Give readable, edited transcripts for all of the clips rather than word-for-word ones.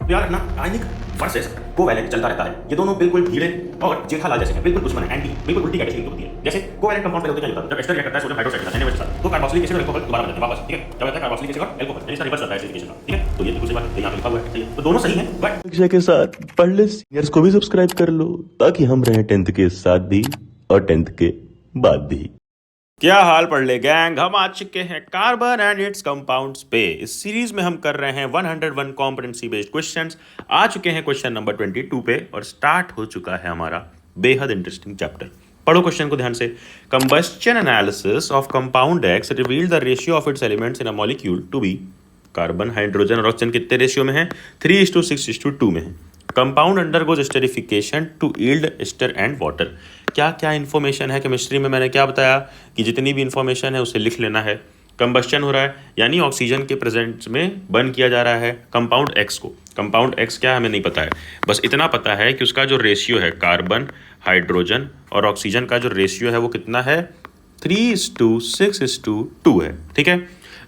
तो याद रखना आयनिक वर्सेस कोवैलेंट चलता रहता है। ये दोनों बिल्कुल भीड़े और जेठालाल जैसे हैं, बिल्कुल दुश्मन है, एंटी, बिल्कुल उल्टी कैटेगरी की होती है। जैसे कोवैलेंट कंपाउंड पहले होते क्या होता है, जब एस्टर रिएक्ट करता है सोडियम हाइड्रोक्साइड के साथ NaOH के साथ, तो कार्बोक्सिलिक एसिड और अल्कोहल दोबारा बन जाते हैं वापस, ठीक है। क्या होता है कार्बोक्सिलिक एसिड और अल्कोहल, यानी इसका रिवर्स होता है एसिडिफिकेशन का, ठीक है। तो ये दूसरी बात यहाँ पे लिखा हुआ है, सही है। तो दोनों सही है, बट शिक्षा के साथ पढ़ ले सीनियर्स को भी सब्सक्राइब कर लो ताकि हम रहें 10th के साथ भी और 10th के बाद भी। क्या हाल पढ़ ले गैंग, हम आ चुके हैं कार्बन एंड इट्स कंपाउंड्स पे। इस सीरीज में हम कर रहे हैं 101 कॉम्पिटेंसी बेस्ड क्वेश्चंस। आ चुके हैं क्वेश्चन नंबर 22 पे और स्टार्ट हो चुका है हमारा बेहद इंटरेस्टिंग चैप्टर। पढ़ो क्वेश्चन को ध्यान से। Combustion analysis of compound x reveal the ratio of its elements in a molecule to be. Carbon, hydrogen और ऑक्सीजन कितने रेशियो में है? 3:6:2 में है। Compound undergoes esterification to yield ester and water. क्या क्या इन्फॉर्मेशन है केमिस्ट्री में, मैंने क्या बताया कि जितनी भी इन्फॉर्मेशन है उसे लिख लेना है। कंबस्शन हो रहा है यानी ऑक्सीजन के प्रेजेंस में बर्न किया जा रहा है कंपाउंड एक्स को। कंपाउंड एक्स क्या है हमें नहीं पता है, बस इतना पता है कि उसका जो रेशियो है कार्बन, हाइड्रोजन और ऑक्सीजन का जो रेशियो है वो कितना है? 3:6:2 है, ठीक है।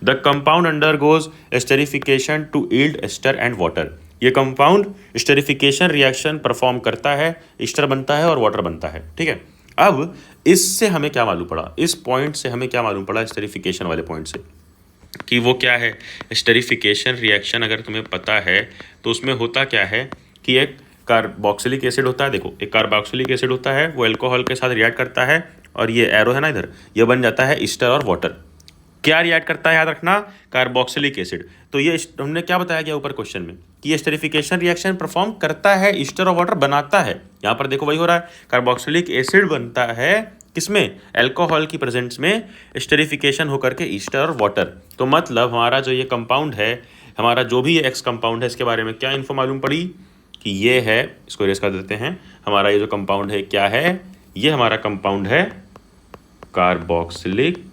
The compound undergoes esterification to yield ester and water. ये कंपाउंड स्टेरिफिकेशन रिएक्शन परफॉर्म करता है, एस्टर बनता है और वाटर बनता है, ठीक है। अब इससे हमें क्या मालूम पड़ा, इस पॉइंट से हमें क्या मालूम पड़ा, स्टेरिफिकेशन वाले पॉइंट से, कि वो क्या है। स्टेरिफिकेशन रिएक्शन अगर तुम्हें पता है तो उसमें होता क्या है कि एक कार्बोक्सिलिक एसिड होता है। देखो एक कार्बोक्सिलिक एसिड होता है, वो अल्कोहल के साथ रिएक्ट करता है और ये एरो है ना इधर, ये बन जाता है एस्टर और वाटर। क्या रिएक्ट करता है याद रखना? Carboxylic acid. तो ये हमने क्या बताया गया ऊपर क्वेश्चन में कि ये स्टेरिफिकेशन रिएक्शन परफॉर्म करता है, ईस्टर और वाटर बनाता है। यहाँ पर देखो वही हो रहा है, कार्बोक्सिलिक एसिड बनता है किसमें? अल्कोहल की प्रेजेंस में स्टेरिफिकेशन होकर के ईस्टर और वाटर। तो मतलब हमारा जो ये कंपाउंड है, हमारा जो भी ये एक्स कंपाउंड है, इसके बारे में क्या इन्फो मालूम पड़ी कि ये है, इसको इरेज कर देते हैं। हमारा ये जो कंपाउंड है क्या है? ये हमारा कंपाउंड है कार्बोक्सिलिक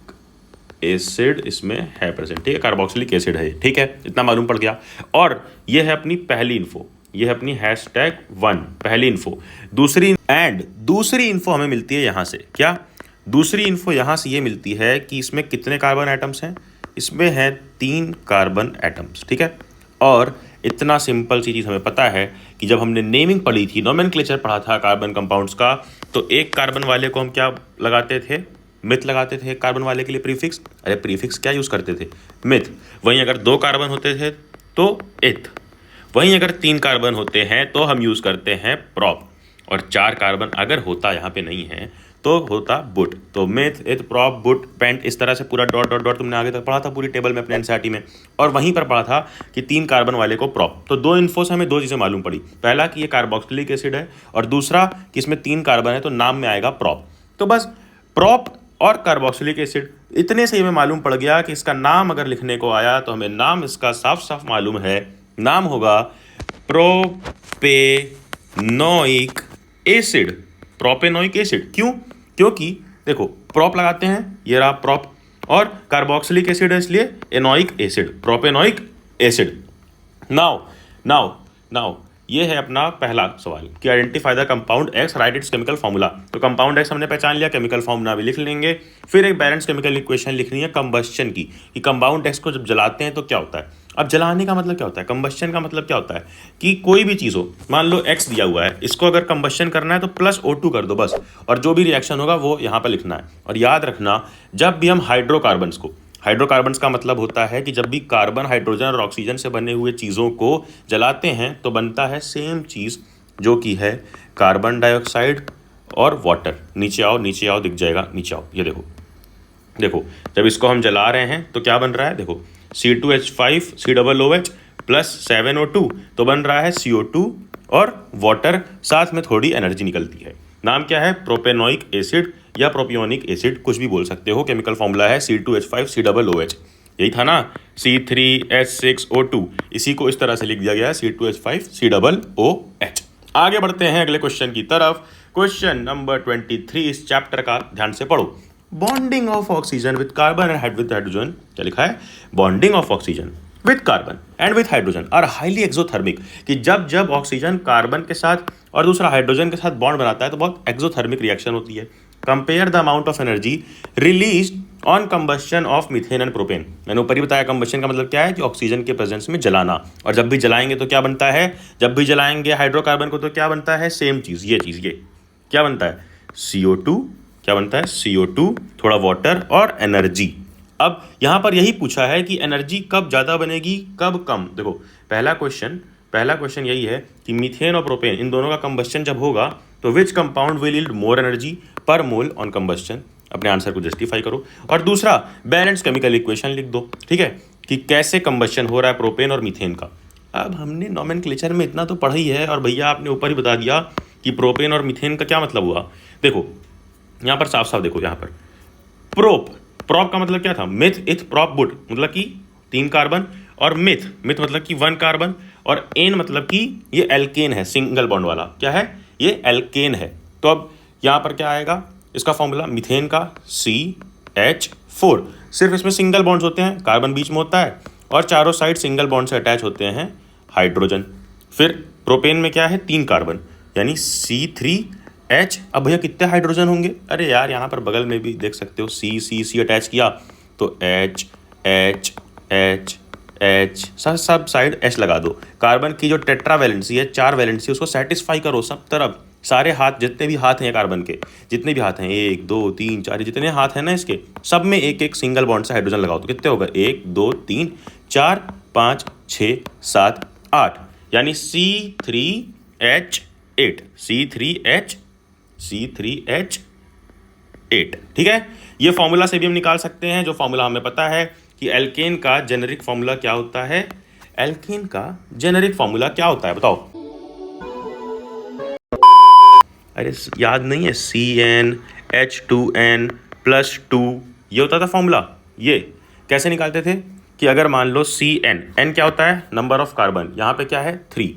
एसिड, इसमें है प्रेजेंट, ठीक है। कार्बोक्सिलिक एसिड है, ठीक है, इतना मालूम पड़ गया। और ये है अपनी पहली इन्फो, ये है अपनी #1 पहली इन्फो। दूसरी इन्फो हमें मिलती है यहाँ से। क्या दूसरी इन्फो यहाँ से ये मिलती है कि इसमें कितने कार्बन एटम्स हैं? इसमें है 3 कार्बन एटम्स, ठीक है। और इतना सिंपल सी चीज़ हमें पता है कि जब हमने नेमिंग पढ़ी थी, नोमेनक्लेचर पढ़ा था कार्बन कंपाउंड्स का, तो एक कार्बन वाले को हम क्या लगाते थे? मिथ लगाते थे। कार्बन वाले के लिए प्रीफिक्स, अरे प्रीफिक्स क्या यूज़ करते थे? मिथ। वहीं अगर 2 कार्बन होते थे तो इथ, वहीं अगर 3 कार्बन होते हैं तो हम यूज़ करते हैं प्रॉप, और 4 कार्बन अगर होता यहाँ पे नहीं है तो होता बुट। तो मिथ, इथ, प्रॉप, बुट, पेंट, इस तरह से पूरा डॉट डॉट डॉट तुमने आगे तक पढ़ा था पूरी टेबल में अपने एनसीईआरटी में। और वहीं पर पढ़ा था कि 3 कार्बन वाले को प्रॉप। तो 2 इन्फो से हमें 2 चीज़ें मालूम पड़ी। पहला कि ये कार्बोक्सिलिक एसिड है, और दूसरा कि इसमें 3 कार्बन है तो नाम में आएगा प्रॉप। तो बस प्रॉप और कार्बोक्सिलिक एसिड, इतने से हमें मालूम पड़ गया कि इसका नाम अगर लिखने को आया तो हमें नाम इसका साफ साफ मालूम है, नाम होगा प्रोपेनोइक एसिड। प्रोपेनोइक एसिड क्यों? क्योंकि देखो प्रॉप लगाते हैं, ये रहा प्रॉप, और कार्बोक्सिलिक एसिड है इसलिए एनोइक एसिड, प्रोपेनोइक एसिड। नाउ ये है अपना पहला सवाल कि identify the compound x, right it's chemical formula. तो कंपाउंड एक्स हमने पहचान लिया, केमिकल फार्मूला भी लिख लेंगे। फिर एक बैलेंस केमिकल इक्वेशन लिखनी है कंबस्शन की, कि कंपाउंड एक्स को जब जलाते हैं तो क्या होता है। अब जलाने का मतलब क्या होता है, कंबस्शन का मतलब क्या होता है कि कोई भी चीज़ हो, मान लो एक्स दिया हुआ है, इसको अगर कंबस्शन करना है तो +O2 कर दो बस, और जो भी रिएक्शन होगा वो यहाँ पर लिखना है। और याद रखना जब भी हम हाइड्रोकार्बन्स को, हाइड्रोकार्बन्स का मतलब होता है कि जब भी कार्बन, हाइड्रोजन और ऑक्सीजन से बने हुए चीज़ों को जलाते हैं तो बनता है सेम चीज़, जो कि है कार्बन डाइऑक्साइड और वाटर। नीचे आओ दिख जाएगा, नीचे आओ, ये देखो जब इसको हम जला रहे हैं तो क्या बन रहा है? देखो C2H5 COOH +7O2, तो बन रहा है CO2 और वाटर, साथ में थोड़ी एनर्जी निकलती है। नाम क्या है? प्रोपेनोइक एसिड या प्रोपियोनिक एसिड, कुछ भी बोल सकते हो। केमिकल फॉर्मूला है C2H5 COOH, यही था ना, C3H6O2, इसी को इस तरह से लिख दिया गया है C2H5 COOH। आगे बढ़ते हैं अगले क्वेश्चन की तरफ। क्वेश्चन नंबर 23 इस चैप्टर का ध्यान से पढ़ो। Bonding of oxygen with carbon and with hydrogen, क्या लिखा है? Bonding of oxygen with carbon and with hydrogen are highly exothermic, कि जब ऑक्सीजन कार्बन के साथ और दूसरा हाइड्रोजन के साथ बॉन्ड बनाता है तो बहुत एक्सोथर्मिक रिएक्शन होती है। Compare the amount of energy release on combustion of methane and propane. मैंने ऊपर ही बताया कंबस्शन का मतलब क्या है कि ऑक्सीजन के प्रेजेंस में जलाना, और जब भी जलाएंगे तो क्या बनता है, जब भी जलाएंगे हाइड्रोकार्बन को तो क्या बनता है, सेम चीज़ ये क्या बनता है, CO2, क्या बनता है, CO2, थोड़ा वाटर और एनर्जी। अब यहाँ पर यही पूछा है कि एनर्जी कब ज़्यादा बनेगी कब कम। देखो पहला क्वेश्चन यही है कि मीथेन और प्रोपेन इन दोनों का कंबस्शन जब होगा तो which compound will yield more energy पर मोल ऑन कंबस्शन। अपने आंसर को जस्टिफाई करो। और दूसरा बैलेंस केमिकल इक्वेशन लिख दो, ठीक है, कि कैसे कंबस्शन हो रहा है प्रोपेन और मीथेन का। अब हमने नोमेनक्लेचर में इतना तो पढ़ा ही है, और भैया आपने ऊपर ही बता दिया कि प्रोपेन और मीथेन का क्या मतलब हुआ। देखो यहाँ पर साफ साफ देखो, यहाँ पर प्रोप का मतलब क्या था, मिथ इथ प्रॉप बुड, मतलब कि 3 कार्बन, और मिथ मतलब कि 1 कार्बन, और एन मतलब कि ये एल्केन है, सिंगल बॉन्ड वाला, क्या है ये एल्केन है। तो अब यहाँ पर क्या आएगा इसका फॉर्मूला, मीथेन का CH4, सिर्फ इसमें सिंगल बॉन्ड्स होते हैं, कार्बन बीच में होता है और चारों साइड सिंगल बॉन्ड से अटैच होते हैं हाइड्रोजन। फिर प्रोपेन में क्या है 3 कार्बन यानी C3H। अब भैया कितने हाइड्रोजन होंगे, अरे यार यहाँ पर बगल में भी देख सकते हो C अटैच किया तो H सब साइड H लगा दो। कार्बन की जो टेट्रा वैलेंसी है, 4 वैलेंसी, उसको सेटिस्फाई करो सब तरफ, सारे हाथ जितने भी हाथ हैं कार्बन के, जितने भी हाथ हैं 1 2 3 4 जितने हाथ हैं ना इसके, सब में एक एक सिंगल बॉन्ड से हाइड्रोजन लगाओ तो कितने होगा 1 2 3 4 5 6 7 8 यानी C3H8। ठीक है, ये फॉर्मूला से भी हम निकाल सकते हैं, जो फॉर्मूला हमें पता है कि एल्केन का जेनेरिक फॉर्मूला क्या होता है। एल्केन का जेनेरिक फॉर्मूला क्या होता है बताओ। अरे याद नहीं है, CnH2n+2 ये होता था फॉर्मूला। ये कैसे निकालते थे कि अगर मान लो Cn क्या होता है, नंबर ऑफ कार्बन, यहाँ पे क्या है 3,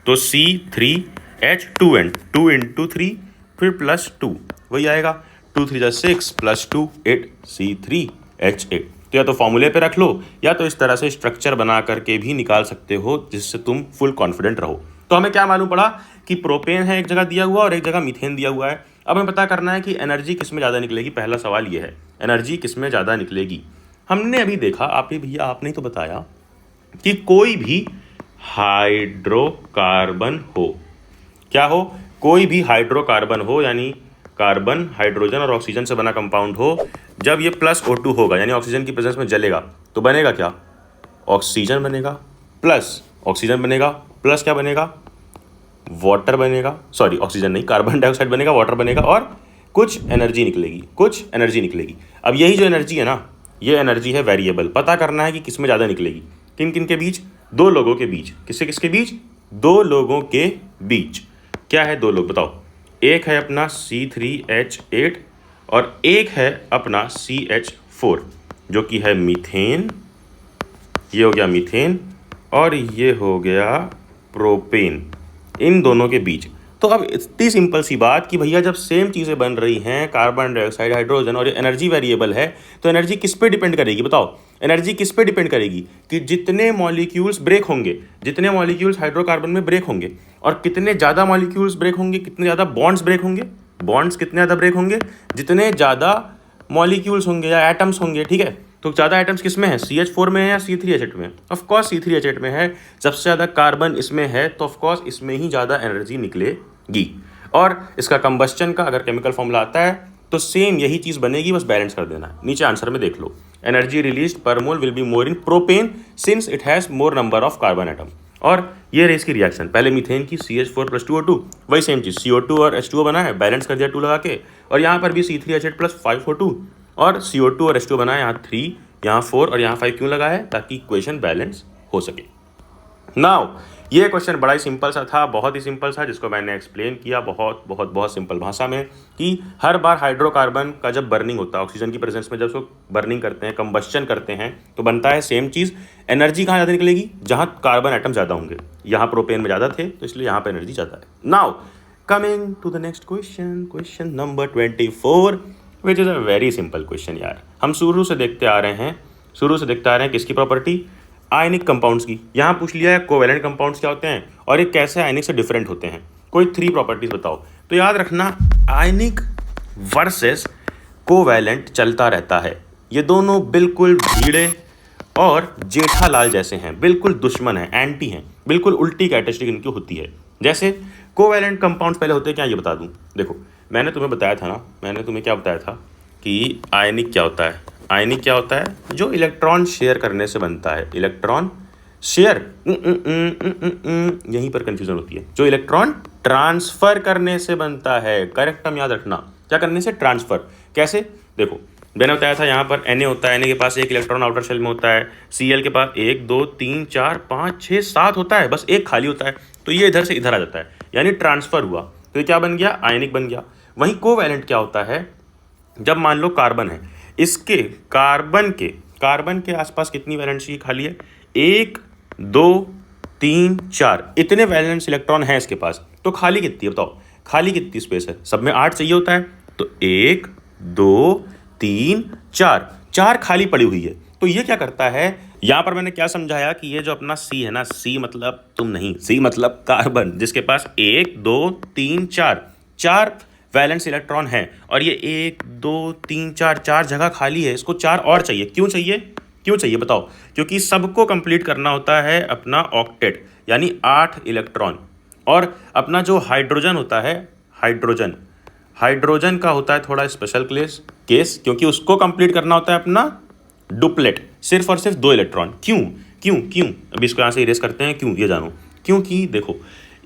तो C3H2n 2 × 3 फिर +2 वही आएगा, 2 3 6 +2 8 C3H8। तो या तो फॉर्मूले पे रख लो या तो इस तरह से स्ट्रक्चर बना करके भी निकाल सकते हो, जिससे तुम फुल कॉन्फिडेंट रहो। तो हमें क्या मालूम पड़ा कि प्रोपेन है एक जगह दिया हुआ और एक जगह मीथेन दिया हुआ है। अब हमें पता करना है कि एनर्जी किस में ज़्यादा निकलेगी। पहला सवाल ये है, एनर्जी किस में ज़्यादा निकलेगी। हमने अभी देखा, आप ही भैया आपने तो बताया कि कोई भी हाइड्रोकार्बन हो, क्या हो, कोई भी हाइड्रोकार्बन हो यानी कार्बन, हाइड्रोजन और ऑक्सीजन से बना कंपाउंड हो, जब ये +O2 होगा यानी ऑक्सीजन की प्रेजेंस में जलेगा तो बनेगा क्या, ऑक्सीजन बनेगा प्लस ऑक्सीजन बनेगा प्लस क्या बनेगा, वाटर बनेगा, सॉरी ऑक्सीजन नहीं, कार्बन डाइऑक्साइड बनेगा, वाटर बनेगा और कुछ एनर्जी निकलेगी। अब यही जो एनर्जी है ना, ये एनर्जी है वेरिएबल। पता करना है कि किस में ज़्यादा निकलेगी, किन किन के बीच, 2 लोगों के बीच। किसके बीच, 2 लोगों के बीच। क्या है 2 लोग बताओ, एक है अपना C3H8 और एक है अपना CH4 जो कि है मीथेन, ये हो गया मीथेन और ये हो गया प्रोपेन, इन दोनों के बीच। तो अब इतनी सिंपल सी बात कि भैया जब सेम चीज़ें बन रही हैं, कार्बन डाइऑक्साइड, हाइड्रोजन, और एनर्जी वेरिएबल है, तो एनर्जी किस पे डिपेंड करेगी बताओ। एनर्जी किस पे डिपेंड करेगी कि जितने मॉलिक्यूल्स ब्रेक होंगे, जितने मॉलिक्यूल्स हाइड्रोकार्बन में ब्रेक होंगे और कितने ज़्यादा मॉलिक्यूल्स ब्रेक होंगे, कितने ज़्यादा बॉन्ड्स ब्रेक होंगे, बॉन्ड्स कितने ज़्यादा ब्रेक होंगे, जितने ज़्यादा मॉलिक्यूल्स होंगे या एटम्स होंगे। ठीक है, तो ज़्यादा एटम्स किस में है, CH4 में है या C3H8 में? ऑफकोर्स C3H8 में है। सबसे ज़्यादा कार्बन इसमें है तो ऑफकोर्स इसमें ही ज़्यादा एनर्जी निकलेगी। और इसका कंबस्चन का अगर केमिकल फॉर्मूला आता है तो सेम यही चीज़ बनेगी, बस बैलेंस कर देना है। नीचे आंसर में देख लो, एनर्जी रिलीज्ड पर mole will be more in propane since it has more number of carbon atom. और ये रही इसकी रिएक्शन, पहले मीथेन की CH4+2O2, वही सेम चीज़ CO2 और H2O बना है, बैलेंस कर दिया 2 लगा के, और यहाँ पर भी C3H8+5O2 और CO2 और H2O बना है, यहाँ 3 यहाँ 4 और यहाँ 5 क्यों लगा है, ताकि इक्वेशन बैलेंस हो सके। नाउ ये क्वेश्चन बड़ा ही सिंपल सा था, बहुत ही सिंपल सा, जिसको मैंने एक्सप्लेन किया बहुत सिंपल भाषा में कि हर बार हाइड्रोकार्बन का जब बर्निंग होता है, ऑक्सीजन की प्रेजेंस में जब उसको बर्निंग करते हैं, कंबस्चन करते हैं, तो बनता है सेम चीज़। एनर्जी कहाँ ज़्यादा निकलेगी, जहाँ कार्बन एटम ज़्यादा होंगे। यहाँ प्रोपेन में ज़्यादा थे तो इसलिए यहाँ पर एनर्जी ज़्यादा है। Now coming to the next question number 24, which is a very simple question यार। हम शुरू से देखते आ रहे हैं किसकी प्रॉपर्टी, आयनिक कंपाउंड्स की। यहाँ पूछ लिया है कोवेलेंट कंपाउंड्स क्या होते हैं और ये कैसे आयनिक से डिफरेंट होते हैं, कोई 3 प्रॉपर्टीज बताओ। तो याद रखना, आयनिक वर्सेस कोवैलेंट चलता रहता है। ये दोनों बिल्कुल भीड़े और जेठालाल जैसे हैं, बिल्कुल दुश्मन हैं, एंटी हैं, बिल्कुल उल्टी कैरेक्टरिस्टिक इनकी होती है। जैसे कोवैलेंट कंपाउंड्स पहले होते हैं क्या, ये बता दूं। देखो मैंने तुम्हें बताया था ना, मैंने तुम्हें क्या बताया था कि आयनिक क्या होता है। आयनिक क्या होता है? जो इलेक्ट्रॉन शेयर करने से बनता है। इलेक्ट्रॉन शेयर, यहीं पर कंफ्यूजन होती है। जो इलेक्ट्रॉन ट्रांसफर करने से बनता है। करेक्ट टर्म याद रखना, क्या करने से? ट्रांसफर। कैसे? देखो मैंने बताया था यहाँ पर Na होता है, Na के पास एक इलेक्ट्रॉन आउटर शेल में होता है, Cl के पास 1 2 3 4 5 6 7 होता है, बस एक खाली होता है। तो ये इधर से इधर आ जाता है, यानी ट्रांसफर हुआ। तो ये क्या बन गया? आयनिक बन गया। वहीं कोवैलेंट क्या होता है? जब मान लो कार्बन है, इसके कार्बन के आसपास कितनी वैलेंसी खाली है? 1 2 3 4, इतने वैलेंस इलेक्ट्रॉन है इसके पास। तो खाली कितनी है बताओ? खाली कितनी स्पेस है? सब में 8 चाहिए होता है, तो 1 2 3 4, 4 खाली पड़ी हुई है। तो ये क्या करता है? यहां पर मैंने क्या समझाया कि ये जो अपना C है ना, C मतलब तुम नहीं, C मतलब कार्बन, जिसके पास 1 2 3 4 वैलेंस इलेक्ट्रॉन है, और ये 1 2 3 4 जगह खाली है। इसको 4 और चाहिए। क्यों चाहिए? क्यों चाहिए बताओ? क्योंकि सबको कंप्लीट करना होता है अपना ऑक्टेट, यानी 8 इलेक्ट्रॉन। और अपना जो हाइड्रोजन होता है, हाइड्रोजन का होता है थोड़ा स्पेशल केस, क्योंकि उसको कंप्लीट करना होता है अपना डुप्लेट, सिर्फ और सिर्फ 2 इलेक्ट्रॉन। क्यों क्यों क्यों? अभी इसको यहाँ से इरेज करते हैं। क्यों ये जानो। क्योंकि देखो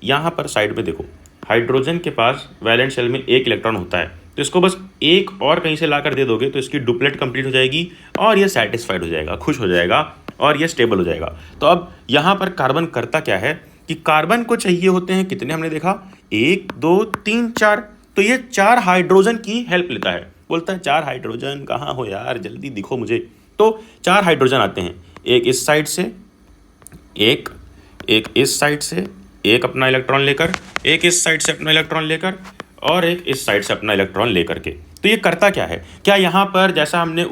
यहाँ पर साइड में देखो, हाइड्रोजन के पास वैलेंस शेल में 1 इलेक्ट्रॉन होता है, तो इसको बस एक और कहीं से लाकर दे दोगे तो इसकी डुप्लेट कंप्लीट हो जाएगी और ये सेटिस्फाइड हो जाएगा, खुश हो जाएगा और ये स्टेबल हो जाएगा। तो अब यहाँ पर कार्बन करता क्या है कि कार्बन को चाहिए होते हैं कितने, हमने देखा 1 2 3 4, तो ये 4 हाइड्रोजन की हेल्प लेता है। बोलता है 4 हाइड्रोजन कहाँ हो यार, जल्दी दिखो मुझे। तो 4 हाइड्रोजन आते हैं, एक इस साइड से, एक इस साइड से, एक अपना इलेक्ट्रॉन लेकर, एक इस साइड से अपना इलेक्ट्रॉन लेकर, और एक इस साइड से अपना इलेक्ट्रॉन लेकर के। तो ये करता क्या है? क्या यहाँ पर जैसा हमने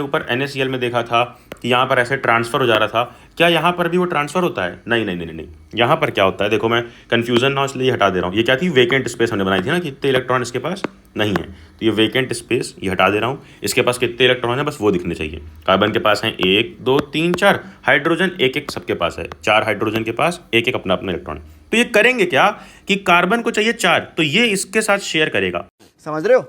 ऊपर NaCl में देखा था कि यहाँ पर ऐसे ट्रांसफर हो जा रहा था, क्या यहाँ पर भी वो ट्रांसफर होता है? नहीं। यहाँ पर क्या होता है देखो, मैं कन्फ्यूजन ना इसलिए हटा दे रहा हूँ। ये क्या थी? वेकेंट स्पेस हमने बनाई थी ना, कितने इलेक्ट्रॉन इसके पास नहीं है, तो ये वेकेंट स्पेस ये हटा दे रहा हूँ। इसके पास कितने इलेक्ट्रॉन है बस वो दिखने चाहिए। कार्बन के पास है 1 2 3 4, हाइड्रोजन एक सबके पास है, 4 हाइड्रोजन के पास एक अपना इलेक्ट्रॉन। तो ये करेंगे क्या कि कार्बन को चाहिए 4, तो ये इसके साथ शेयर करेगा। समझ रहे हो?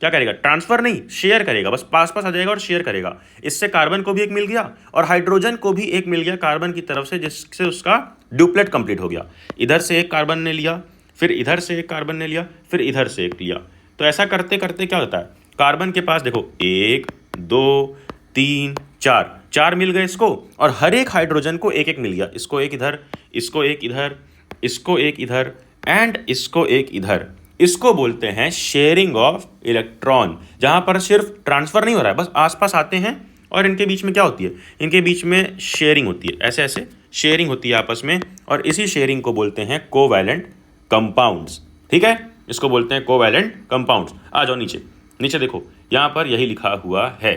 क्या करेगा? ट्रांसफर नहीं, शेयर करेगा, बस पास आ जाएगा और शेयर करेगा। इससे कार्बन को भी एक मिल गया और हाइड्रोजन को भी एक मिल गया कार्बन की तरफ से, जिससे उसका डुप्लेट कंप्लीट हो गया। इधर से एक कार्बन ने लिया, फिर इधर से एक कार्बन ने लिया, फिर इधर से एक लिया। तो ऐसा करते करते क्या होता है? कार्बन के पास देखो 1 2 3 4 मिल गए इसको, और हर एक हाइड्रोजन को एक मिल गया। इसको एक इधर, इसको एक इधर, इसको एक इधर, एंड इसको एक इधर। इसको बोलते हैं शेयरिंग ऑफ इलेक्ट्रॉन, जहां पर सिर्फ ट्रांसफर नहीं हो रहा है, बस आसपास आते हैं और इनके बीच में क्या होती है? इनके बीच में शेयरिंग होती है, ऐसे ऐसे शेयरिंग होती है आपस में, और इसी शेयरिंग को बोलते हैं कोवैलेंट कंपाउंड्स। ठीक है, इसको बोलते हैं कोवैलेंट कंपाउंड्स। आ जाओ नीचे देखो, यहाँ पर यही लिखा हुआ है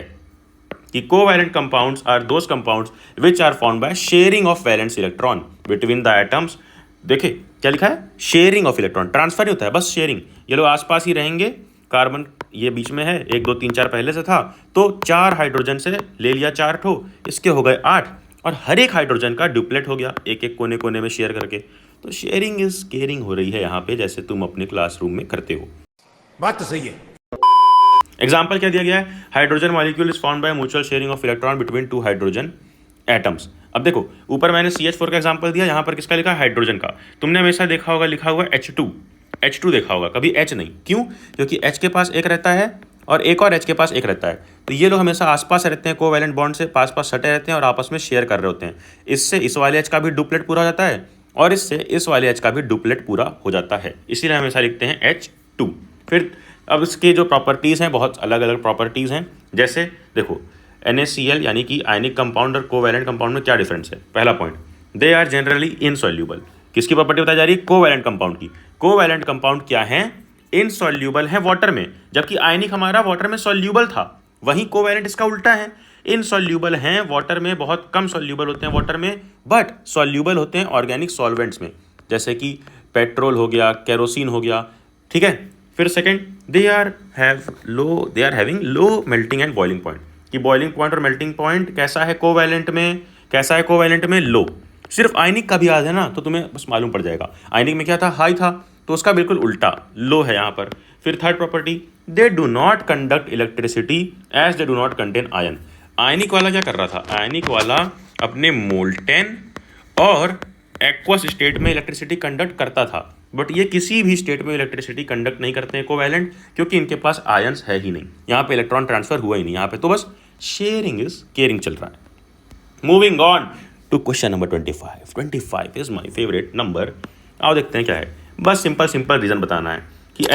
कि covalent compounds are those compounds which are found by sharing of valence electron between the atoms. देखे क्या लिखा है? शेयरिंग ऑफ इलेक्ट्रॉन, ट्रांसफर नहीं होता है, बस शेयरिंग। ये लोग आसपास ही रहेंगे, कार्बन ये बीच में है, 1 2 3 4 पहले से था, तो 4 हाइड्रोजन से ले लिया 4 ठो, इसके हो गए 8, और हर एक हाइड्रोजन का डुप्लेट हो गया, एक कोने कोने में शेयर करके। तो शेयरिंग इज केयरिंग हो रही है यहाँ पे, जैसे तुम अपने क्लासरूम में करते हो। बात तो सही है। एग्जाम्पल क्या दिया गया है? Hydrogen molecule is found by mutual sharing of electron between 2 hydrogen atoms. अब देखो ऊपर मैंने CH4 का एग्जांपल दिया, यहाँ पर किसका लिखा? हाइड्रोजन का। तुमने हमेशा देखा होगा लिखा हुआ H2 देखा होगा, कभी H नहीं। क्यों? क्योंकि H के पास एक रहता है और एक और H के पास एक रहता है, तो ये लोग हमेशा आसपास रहते हैं, कोवैलेंट बॉन्ड से पास सटे रहते हैं और आपस में शेयर कर रहे होते हैं। इससे इस वाले H का भी डुप्लेट पूरा हो जाता है और इससे इस वाले H का भी डुप्लेट पूरा हो जाता है, इसीलिए हमेशा लिखते हैं H2। फिर अब इसके जो प्रॉपर्टीज़ हैं, बहुत अलग अलग प्रॉपर्टीज़ हैं। जैसे देखो NaCl यानी कि आयनिक कंपाउंड और कोवैलेंट कंपाउंड में क्या डिफरेंस है? पहला point, they are generally insoluble. किसकी प्रॉपर्टी बताई जा रही है? कोवैलेंट कंपाउंड की। कोवैलेंट कंपाउंड क्या है? इनसॉल्यूबल है वाटर में, जबकि आयनिक हमारा वाटर में सॉल्यूबल था। वहीं कोवैलेंट इसका उल्टा है, इनसॉल्यूबल हैं वाटर में, बहुत कम सॉल्यूबल होते हैं वाटर में, बट सॉल्यूबल होते हैं ऑर्गेनिक सॉल्वेंट्स में, जैसे कि पेट्रोल हो गया, केरोसिन हो गया। ठीक है, फिर second, they are having low melting and boiling point, कि बॉइलिंग पॉइंट और मेल्टिंग पॉइंट कैसा है कोवैलेंट में, कैसा है कोवैलेंट में, लो। सिर्फ आयनिक का भी याद है ना तो तुम्हें बस मालूम पड़ जाएगा। आयनिक में क्या था, हाई था, तो उसका बिल्कुल उल्टा लो है यहाँ पर। फिर third property, they do not conduct electricity as they do not contain ion. Ionic वाला क्या कर रहा था, आयनिक वाला अपने मोल्टेन और एक्वस स्टेट में इलेक्ट्रिसिटी कंडक्ट करता था, बट ये किसी भी स्टेट में इलेक्ट्रिसिटी कंडक्ट नहीं करते हैं कोवैलेंट, क्योंकि इनके पास आयंस है ही नहीं, यहाँ पे इलेक्ट्रॉन ट्रांसफर हुआ ही नहीं, यहाँ पे तो बस शेयरिंग इज केयरिंग चल रहा है। Moving on to question number 25। 25 is my favourite number. आओ देखते हैं क्या है। बस सिंपल रीजन बताना है कि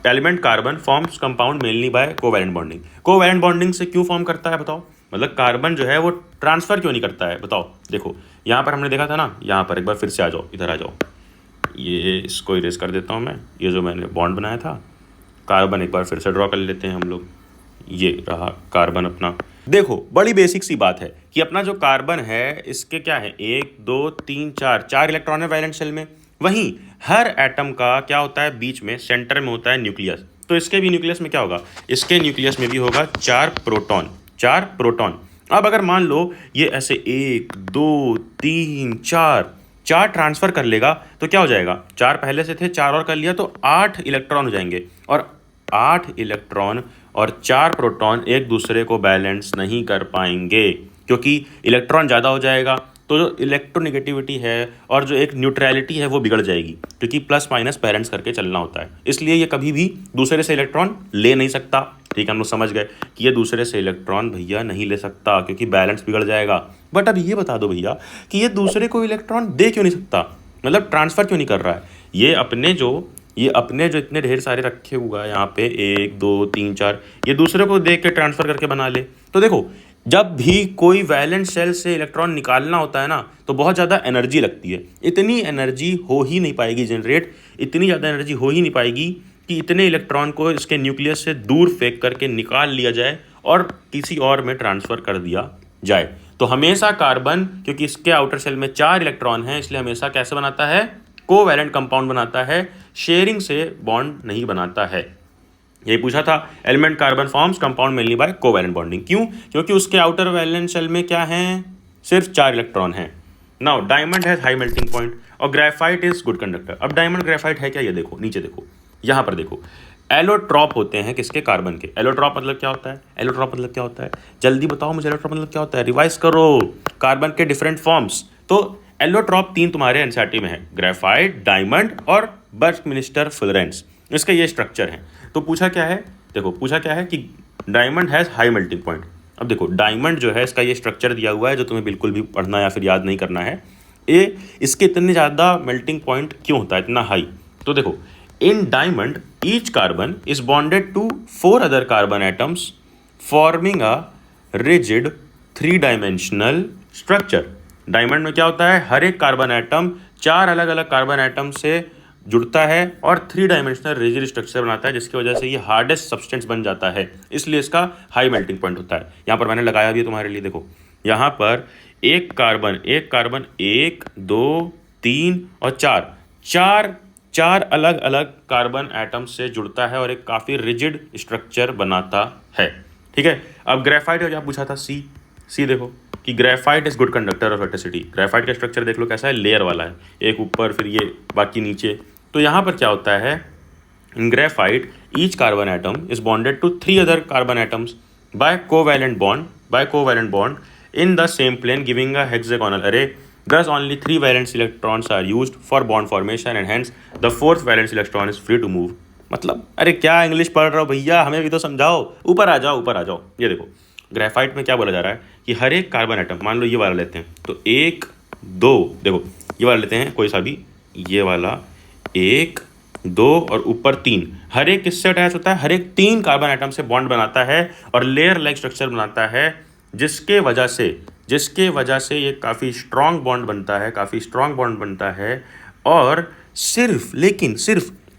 element carbon forms compound mainly by covalent bonding. Covalent bonding से क्यों फॉर्म करता है बताओ, मतलब कार्बन जो है वो ट्रांसफर क्यों नहीं करता है बताओ। देखो यहाँ पर हमने देखा था ना, यहाँ पर एक बार फिर से आ जाओ, इधर आ जाओ, ये इसको इरेज कर देता हूँ मैं, ये जो मैंने बॉन्ड बनाया था, कार्बन एक बार फिर से ड्रॉ कर लेते हैं हम लोग, ये रहा कार्बन अपना। देखो बड़ी बेसिक सी बात है कि अपना जो कार्बन है इसके क्या है, 1 2 3 4 इलेक्ट्रॉन है वैलेंट शेल में। वहीं हर एटम का क्या होता है, बीच में सेंटर में होता है न्यूक्लियस, तो इसके भी न्यूक्लियस में क्या होगा, इसके न्यूक्लियस में भी होगा 4 प्रोटॉन। अब अगर मान लो ये ऐसे 1 2 3 4 ट्रांसफर कर लेगा तो क्या हो जाएगा, 4 पहले से थे, 4 और कर लिया तो 8 इलेक्ट्रॉन हो जाएंगे, और 8 इलेक्ट्रॉन और 4 प्रोटॉन एक दूसरे को बैलेंस नहीं कर पाएंगे, क्योंकि इलेक्ट्रॉन ज़्यादा हो जाएगा तो जो इलेक्ट्रोनेगेटिविटी है और जो एक न्यूट्रलिटी है वो बिगड़ जाएगी, क्योंकि प्लस माइनस बैलेंस करके चलना होता है। इसलिए ये कभी भी दूसरे से इलेक्ट्रॉन ले नहीं सकता। ठीक है, हम लोग समझ गए कि ये दूसरे से इलेक्ट्रॉन भैया नहीं ले सकता, क्योंकि बैलेंस बिगड़ जाएगा। बट अब ये बता दो भैया कि ये दूसरे को इलेक्ट्रॉन दे क्यों नहीं सकता, मतलब ट्रांसफ़र क्यों नहीं कर रहा है। ये अपने जो इतने ढेर सारे रखे हुआ है यहाँ पे 1 2 3 4, ये दूसरे को देख के ट्रांसफ़र करके बना ले। तो देखो जब भी कोई वैलेंट शेल से इलेक्ट्रॉन निकालना होता है ना तो बहुत ज़्यादा एनर्जी लगती है। इतनी एनर्जी हो ही नहीं पाएगी जनरेट, इतनी ज़्यादा एनर्जी हो ही नहीं पाएगी कि इतने इलेक्ट्रॉन को इसके न्यूक्लियस से दूर फेंक करके निकाल लिया जाए और किसी और में ट्रांसफ़र कर दिया जाए। तो हमेशा कार्बन, क्योंकि इसके आउटर शेल में 4 इलेक्ट्रॉन हैं, इसलिए हमेशा कैसे बनाता है, कोवैलेंट कंपाउंड बनाता है, शेयरिंग से बॉन्ड नहीं बनाता है। यही पूछा था, element carbon forms compound mainly by covalent bonding. क्यों, क्योंकि उसके आउटर वैलेंट शेल में क्या है, सिर्फ 4 इलेक्ट्रॉन हैं। Now diamond has high melting point और ग्रेफाइट इज गुड कंडक्टर। अब डायमंड ग्रेफाइट है क्या, ये देखो नीचे देखो, यहाँ पर देखो, एलोट्रॉप होते हैं किसके, कार्बन के। एलोट्रॉप मतलब क्या होता है, एलोट्रॉप मतलब क्या होता है, जल्दी बताओ मुझे, एलोट्रॉप मतलब क्या होता है, रिवाइज करो। कार्बन के डिफरेंट फॉर्म्स, तो एलोट्रॉप 3 तुम्हारे एनसीईआरटी में है, ग्रेफाइट, डायमंड और बर्कमिंस्टर फुलरेंस। इसका ये स्ट्रक्चर है। तो पूछा क्या है, देखो पूछा क्या है कि diamond has high melting point. अब देखो डायमंड जो है इसका ये स्ट्रक्चर दिया हुआ है जो तुम्हें बिल्कुल भी पढ़ना या फिर याद नहीं करना है। ये इसके इतने ज़्यादा मेल्टिंग पॉइंट क्यों होता है, इतना हाई। तो देखो in diamond each carbon is bonded to 4 other carbon atoms forming a rigid 3 dimensional structure. Diamond में क्या होता है, हर एक कार्बन एटम 4 अलग अलग कार्बन एटम से जुड़ता है और 3 डायमेंशनल रिजिड स्ट्रक्चर बनाता है, जिसकी वजह से ये हार्डेस्ट सब्सटेंस बन जाता है, इसलिए इसका हाई मेल्टिंग पॉइंट होता है। यहाँ पर मैंने लगाया भी है तुम्हारे लिए, देखो यहाँ पर एक कार्बन 1 2 3 और 4 अलग अलग कार्बन एटम से जुड़ता है और एक काफ़ी रिजिड स्ट्रक्चर बनाता है। ठीक है, अब ग्रेफाइट का क्या पूछा था, सी देखो कि graphite is good conductor of electricity. Graphite का स्ट्रक्चर देख लो कैसा है, लेयर वाला है, एक ऊपर फिर ये बाकी नीचे। तो यहाँ पर क्या होता है, in graphite each carbon atom is bonded to 3 other carbon atoms by covalent bond in the same plane giving a hexagonal array. Thus only 3 valence electrons are used for bond formation and hence the 4th valence electron is free to move। मतलब अरे क्या English पढ़ रहे हो भैया, हमें भी तो समझाओ, ऊपर आ जाओ। ये देखो ग्रेफाइट में क्या बोला जा रहा है कि हर एक कार्बन एटम, मान लो ये वाला लेते हैं तो 1 2, देखो ये वाला लेते हैं कोई सा भी, ये वाला 1 2 और ऊपर 3, हर एक किससे अटैच होता है, हर एक 3 कार्बन एटम से बॉन्ड बनाता है और लेयर लाइक स्ट्रक्चर बनाता है, जिसके वजह से ये काफ़ी स्ट्रॉन्ग बॉन्ड बनता है और सिर्फ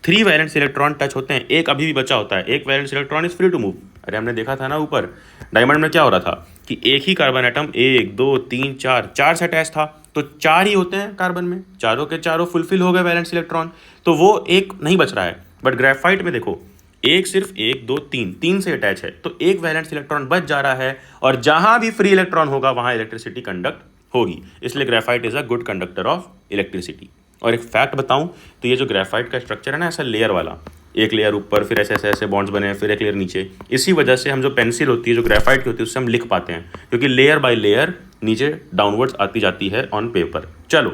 3 वैलेंस इलेक्ट्रॉन टच होते हैं, एक अभी भी बचा होता है, एक valence electron is free to move. अरे हमने देखा था ना ऊपर डायमंड में क्या हो रहा था कि एक ही कार्बन एटम 1 2 3 4 से अटैच था, तो 4 ही होते हैं कार्बन में, चारों के चारों फुलफिल हो गए वैलेंस इलेक्ट्रॉन, तो वो एक नहीं बच रहा है। बट ग्रेफाइट में देखो एक सिर्फ एक दो तीन तीन से अटैच है, तो एक वैलेंस इलेक्ट्रॉन बच जा रहा है और जहां भी फ्री इलेक्ट्रॉन होगा वहां इलेक्ट्रिसिटी कंडक्ट होगी, इसलिए graphite is a good conductor of electricity. और एक फैक्ट बताऊं तो ये जो ग्रेफाइट का स्ट्रक्चर है ना, ऐसा लेयर वाला, एक लेयर ऊपर फिर ऐसे ऐसे ऐसे बॉन्ड्स बने हैं फिर एक लेयर नीचे, इसी वजह से हम जो पेंसिल होती है जो ग्रेफाइट की होती है उससे हम लिख पाते हैं, क्योंकि लेयर बाय लेयर नीचे डाउनवर्ड्स आती जाती है ऑन पेपर। चलो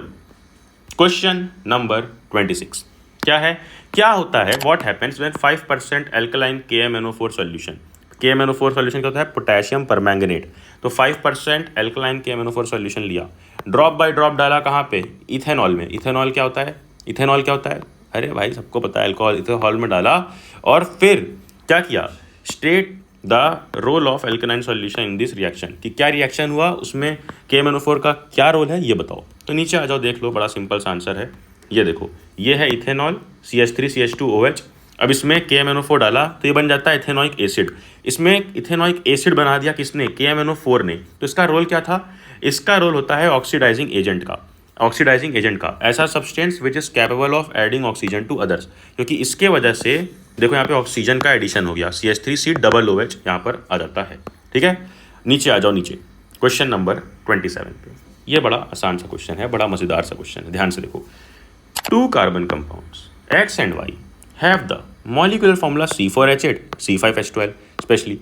क्वेश्चन नंबर 26 क्या है, क्या होता है what happens when 5% alkaline KMnO4 solution. KMnO4 solution क्या होता है, पोटेशियम परमैंगनेट। तो 5% अल्कलाइन KMnO4 सॉल्यूशन लिया, ड्रॉप बाय ड्रॉप डाला कहाँ पे, इथेनॉल में। इथेनॉल क्या होता है, इथेनॉल क्या होता है, अरे भाई सबको पता है, अल्कोहल इथेनॉल में डाला और फिर क्या किया, state the role of alkaline solution in this reaction, कि क्या रिएक्शन हुआ उसमें KMnO4 का क्या रोल है ये बताओ। तो नीचे आ जाओ, देख लो, बड़ा सिंपल सा आंसर है, ये देखो, ये है इथेनॉल CH3CH2OH। अब इसमें KMnO4 डाला तो ये बन जाता है इथेनॉइक एसिड। इसमें इथेनॉइक एसिड बना दिया किसने, KMnO4 ने। तो इसका रोल क्या था, इसका रोल होता है ऑक्सीडाइजिंग एजेंट का, ऑक्सीडाइजिंग एजेंट का, ऐसा substance which is capable of adding oxygen to others, क्योंकि इसके वजह से देखो यहाँ पे ऑक्सीजन का एडिशन हो गया, CH3COOH यहाँ पर आ जाता है। ठीक है, नीचे आ जाओ, नीचे क्वेश्चन नंबर 27 पे। ये बड़ा आसान सा क्वेश्चन है, बड़ा मजेदार सा क्वेश्चन है, ध्यान से देखो। 2 carbon compounds X and Y have the molecular formula C4H8 C5H12 specially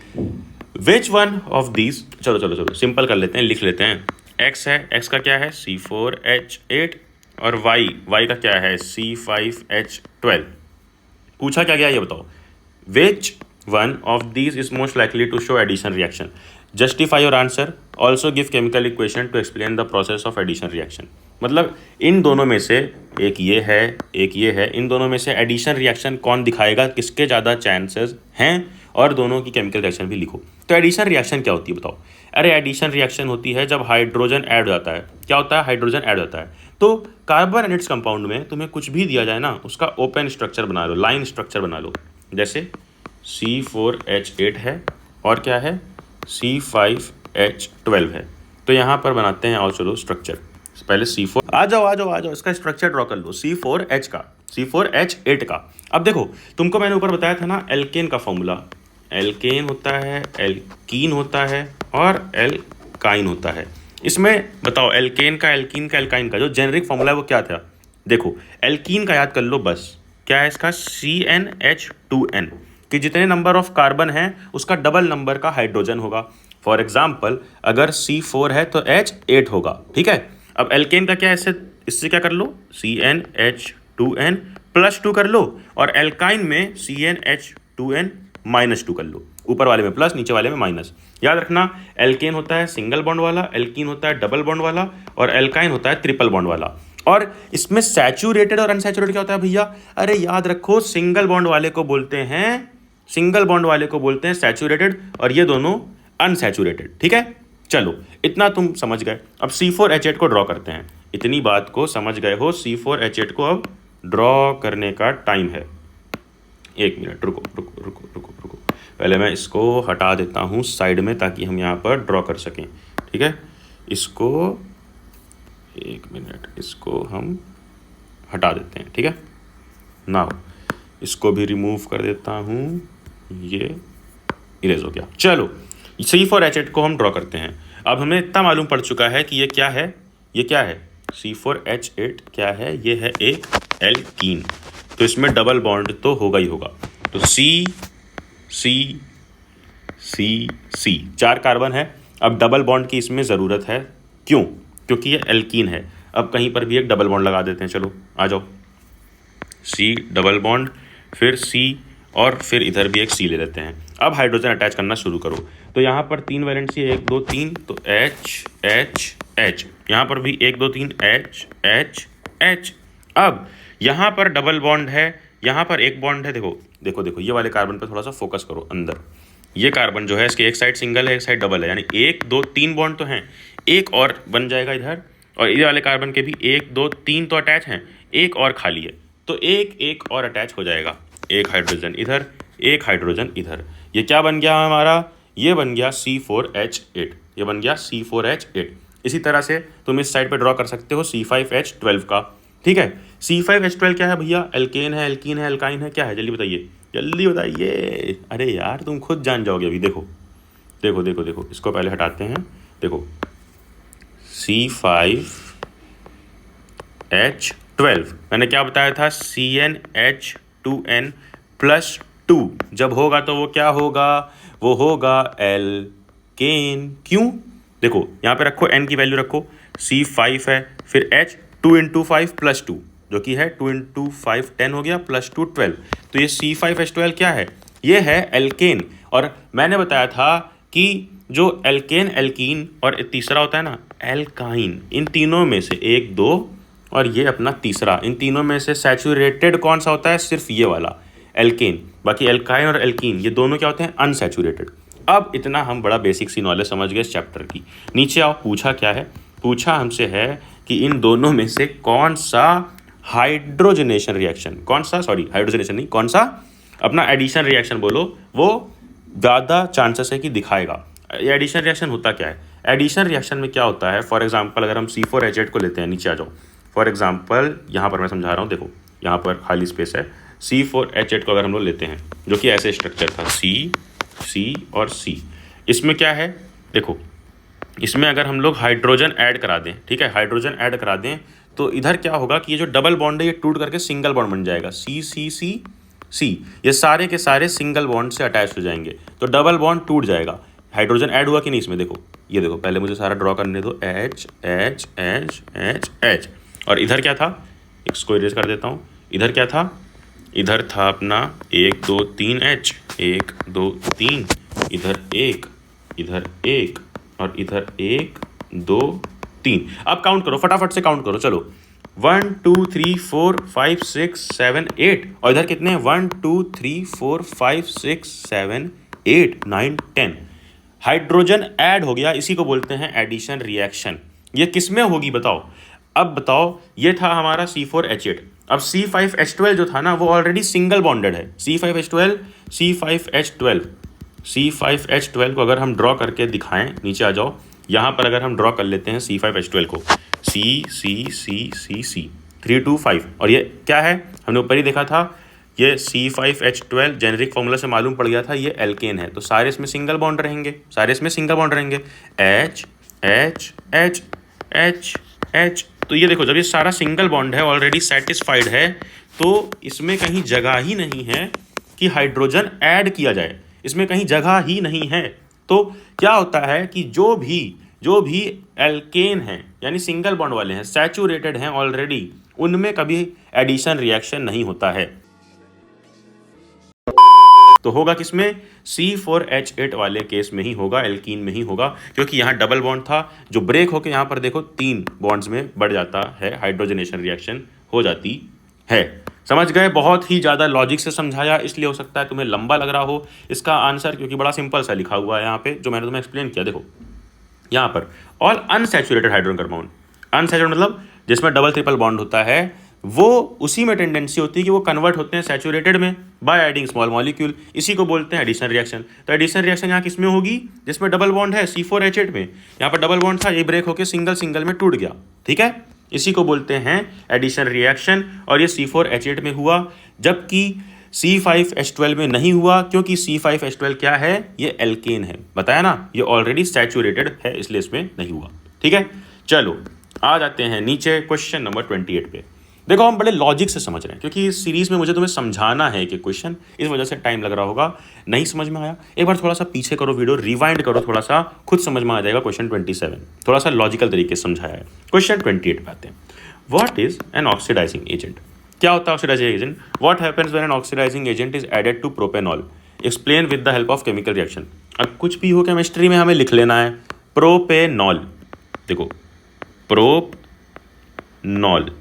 which one of these, चलो सिंपल कर लेते हैं, लिख लेते हैं। X है, X का क्या है C4H8 और Y का क्या है C5H12। पूछा क्या गया ये बताओ, which one of these is most likely to show addition reaction, justify your answer, also give chemical equation to explain the process of addition reaction। मतलब इन दोनों में से एक ये है एक ये है, इन दोनों में से एडिशन रिएक्शन कौन दिखाएगा, किसके ज़्यादा चांसेस हैं, और दोनों की केमिकल रिएक्शन भी लिखो। तो एडिशन रिएक्शन क्या होती है बताओ। अरे एडिशन रिएक्शन होती है जब हाइड्रोजन ऐड हो जाता है। क्या होता है, हाइड्रोजन ऐड होता है। तो कार्बन एंड इट्स कंपाउंड में तुम्हें कुछ भी दिया जाए ना, उसका ओपन स्ट्रक्चर बना लो, लाइन स्ट्रक्चर बना लो। जैसे C4H8 है और क्या है C5H12 है। तो यहाँ पर बनाते हैं, और चलो स्ट्रक्चर, पहले C4 आ जाओ, इसका स्ट्रक्चर ड्रॉ कर लो, C4H का, C4H8 का। अब देखो तुमको मैंने ऊपर बताया था ना एल्केन का फॉर्मूला, एल्केन होता है, एल्कीन होता है और एल्काइन होता है। इसमें बताओ एल्केन का, एल्कीन का, एल्काइन का जो जेनेरिक फॉर्मूला है वो क्या था। देखो एल्कीन का याद कर लो बस, क्या है इसका CnH2n, कि जितने नंबर ऑफ कार्बन हैं उसका डबल नंबर का हाइड्रोजन होगा। फॉर एग्जाम्पल अगर C4 है तो H8 होगा। ठीक है, अब एल्केन का क्या है, इससे क्या कर लो CnH2n +2 कर लो, और एल्काइन में CnH2n -2 कर लो, ऊपर वाले में प्लस नीचे वाले में माइनस। याद रखना एल्केन होता है सिंगल बॉन्ड वाला, एल्कीन होता है डबल बॉन्ड वाला, और एल्काइन होता है ट्रिपल बॉन्ड वाला। और इसमें सैचुरेटेड और अनसैचुरेटेड क्या होता है भैया, अरे याद रखो सिंगल बॉन्ड वाले को बोलते हैं, सिंगल बॉन्ड वाले को बोलते हैं सैचुरेटेड, और ये दोनों अनसैचुरेटेड। ठीक है, चलो इतना तुम समझ गए। अब C4H8 को ड्रॉ करते हैं, इतनी बात को समझ गए हो। C4H8 को अब ड्रॉ करने का टाइम है। 1 मिनट रुको, पहले मैं इसको हटा देता हूँ साइड में ताकि हम यहाँ पर ड्रॉ कर सकें। ठीक है, इसको 1 मिनट, इसको हम हटा देते हैं। ठीक है, नाउ इसको भी रिमूव कर देता हूँ, ये इरेज हो गया। चलो C4H8 को हम ड्रॉ करते हैं। अब हमें इतना मालूम पड़ चुका है कि ये क्या है, ये क्या है C4H8 क्या है, ये है एक एल्कीन, तो इसमें डबल बॉन्ड तो होगा ही होगा। तो C 4 कार्बन है। अब डबल बॉन्ड की इसमें ज़रूरत है, क्यों, क्योंकि ये एल्कीन है। अब कहीं पर भी एक डबल बॉन्ड लगा देते हैं, चलो आ जाओ, C डबल बॉन्ड, फिर C, और फिर इधर भी एक C ले लेते हैं। अब हाइड्रोजन अटैच करना शुरू करो। तो यहाँ पर 3 वैलेंसी 1 2 3, तो H, यहाँ पर भी 1 2 3 H। अब यहाँ पर डबल बॉन्ड है, यहाँ पर एक बॉन्ड है। देखो ये वाले कार्बन पर थोड़ा सा फोकस करो अंदर। ये कार्बन जो है इसके एक साइड सिंगल है, एक साइड डबल है, यानी 1 2 3 बॉन्ड तो हैं, एक और बन जाएगा इधर, और ये वाले कार्बन के भी 1 2 3 तो अटैच हैं, एक और खाली है, तो एक और अटैच हो जाएगा। एक हाइड्रोजन इधर, एक हाइड्रोजन इधर। ये क्या बन गया हमारा, ये बन गया C4H8, ये बन गया C4H8। इसी तरह से तुम इस साइड पे ड्रॉ कर सकते हो C5H12 का। ठीक है, C5H12 क्या है भैया? एल्केन है, एल्कीन है, एल्काइन है, क्या है? जल्दी बताइए, जल्दी बताइए। अरे यार तुम खुद जान जाओगे अभी। देखो देखो देखो देखो, इसको पहले हटाते हैं। देखो C5H12 मैंने क्या बताया था? CnH2n प्लस 2 जब होगा तो वो क्या होगा? वो होगा एल्केन। क्यों? देखो यहाँ पे रखो, n की वैल्यू रखो, C5 है, फिर H 2 इंटू 5 प्लस 2 जो कि है 2 इंटू 5 10 हो गया, प्लस 2 12। तो ये C5H12 क्या है? ये है एल्केन। और मैंने बताया था कि जो एल्केन, एल्कीन और तीसरा होता है ना एल्काइन, इन तीनों में से 1 2 और ये अपना तीसरा, इन तीनों में से सैचुरेटेड कौन सा होता है? सिर्फ ये वाला एल्केन। बाकी एल्काइन और एल्कीन ये दोनों क्या होते हैं? अनसैचुरेटेड। अब इतना हम बड़ा बेसिक सी नॉलेज समझ गए इस चैप्टर की। नीचे आओ, पूछा क्या है? पूछा हमसे है कि इन दोनों में से कौन सा हाइड्रोजनेशन रिएक्शन, कौन सा, सॉरी हाइड्रोजनेशन नहीं, कौन सा अपना एडिशन रिएक्शन बोलो, वो ज़्यादा चांसेस है कि दिखाएगा। ये एडिशन रिएक्शन होता क्या है? एडिशन रिएक्शन में क्या होता है? फॉर एग्जांपल अगर हम C4H8 को लेते हैं, नीचे आ जाओ। फॉर एग्जांपल यहाँ पर मैं समझा रहा हूँ, देखो यहाँ पर खाली स्पेस है। C4H8 को अगर हम लोग लेते हैं, जो कि ऐसे स्ट्रक्चर था, C और C, इसमें क्या है? देखो इसमें अगर हम लोग हाइड्रोजन ऐड करा दें, ठीक है, हाइड्रोजन ऐड करा दें, तो इधर क्या होगा कि ये जो डबल बॉन्ड है ये टूट करके सिंगल बॉन्ड बन जाएगा, C ये सारे के सारे सिंगल बॉन्ड से अटैच हो जाएंगे, तो डबल बॉन्ड टूट जाएगा। हाइड्रोजन ऐड हुआ कि नहीं इसमें? देखो ये देखो, पहले मुझे सारा ड्रॉ करने दो, H H H H H, और इधर क्या था? इसको इरेज कर देता हूँ। इधर क्या था? इधर था अपना 1 2 3 H, 1 2 3, इधर 1, इधर 1 और इधर 1 2 3। अब काउंट करो, फटाफट से काउंट करो, चलो 1 2 3 4 5 6 7 8, और इधर कितने हैं? 1 2 3 4 5 6 7 8 9 10। हाइड्रोजन ऐड हो गया, इसी को बोलते हैं एडिशन रिएक्शन। ये किस में होगी बताओ? अब बताओ, ये था हमारा C4H8। अब C5H12 जो था ना वो ऑलरेडी सिंगल बॉन्डेड है। C5H12 को अगर हम ड्रॉ करके दिखाएं, नीचे आ जाओ, यहाँ पर अगर हम ड्रॉ कर लेते हैं C5H12 को, C 3 2 5, और ये क्या है? हमने ऊपर ही देखा था, ये C5H12 जेनेरिक फॉर्मूला से मालूम पड़ गया था, ये एल्केन है, तो सारे इसमें सिंगल बॉन्ड रहेंगे, सारे इसमें सिंगल बॉन्ड रहेंगे, H H H H H। तो ये देखो, जब ये सारा सिंगल बॉन्ड है, ऑलरेडी सेटिस्फाइड है, तो इसमें कहीं जगह ही नहीं है कि हाइड्रोजन ऐड किया जाए, इसमें कहीं जगह ही नहीं है। तो क्या होता है कि जो भी एल्केन हैं, यानी सिंगल बॉन्ड वाले हैं, सैचुरेटेड हैं ऑलरेडी, उनमें कभी एडिशन रिएक्शन नहीं होता है। तो होगा किसमें? C4H8 वाले केस में ही होगा, एल्कीन में ही होगा, क्योंकि यहाँ डबल बॉन्ड था जो ब्रेक होकर यहाँ पर देखो 3 बॉन्ड्स में बढ़ जाता है, हाइड्रोजनेशन रिएक्शन हो जाती है। समझ गए? बहुत ही ज़्यादा लॉजिक से समझाया, इसलिए हो सकता है तुम्हें लंबा लग रहा हो इसका आंसर, क्योंकि बड़ा सिंपल सा लिखा हुआ है यहाँ पे, जो मैंने तुम्हें एक्सप्लेन किया। देखो यहाँ पर all unsaturated hydrogen compound, unsaturated मतलब जिसमें डबल ट्रिपल बॉन्ड होता है, वो उसी में टेंडेंसी होती है कि वो कन्वर्ट होते हैं सैचुरेटेड में बाय एडिंग स्मॉल मॉलिक्यूल, इसी को बोलते हैं एडिशन रिएक्शन। तो एडिशन रिएक्शन यहाँ किस में होगी? जिसमें डबल बॉन्ड है, C4H8 में। यहाँ पर डबल बॉन्ड था, ये ब्रेक होकर सिंगल में टूट गया, ठीक है, इसी को बोलते हैं एडिशन रिएक्शन। और ये C4H8 में हुआ, जबकि C5H12 में नहीं हुआ, क्योंकि C5H12 क्या है? ये एल्केन है, बताया ना, ये ऑलरेडी सैचुरेटेड है, इसलिए इसमें नहीं हुआ, ठीक है। चलो आ जाते हैं नीचे क्वेश्चन नंबर 28 पे। देखो हम बड़े लॉजिक से समझ रहे हैं, क्योंकि इस सीरीज में मुझे तुम्हें समझाना है कि क्वेश्चन, इस वजह से टाइम लग रहा होगा। नहीं समझ में आया, एक बार थोड़ा सा पीछे करो वीडियो, रिवाइंड करो थोड़ा सा, खुद समझ में आ जाएगा। क्वेश्चन 27 थोड़ा सा लॉजिकल तरीके से समझाया है। क्वेश्चन 28 पे आते हैं। What is an oxidizing agent? क्या होता है oxidizing agent? What happens when an oxidizing agent is added to propanol? Explain with the help of chemical reaction. अब कुछ भी हो केमिस्ट्री में हमें लिख लेना है। प्रोपेनॉल, देखो प्रोपनॉल,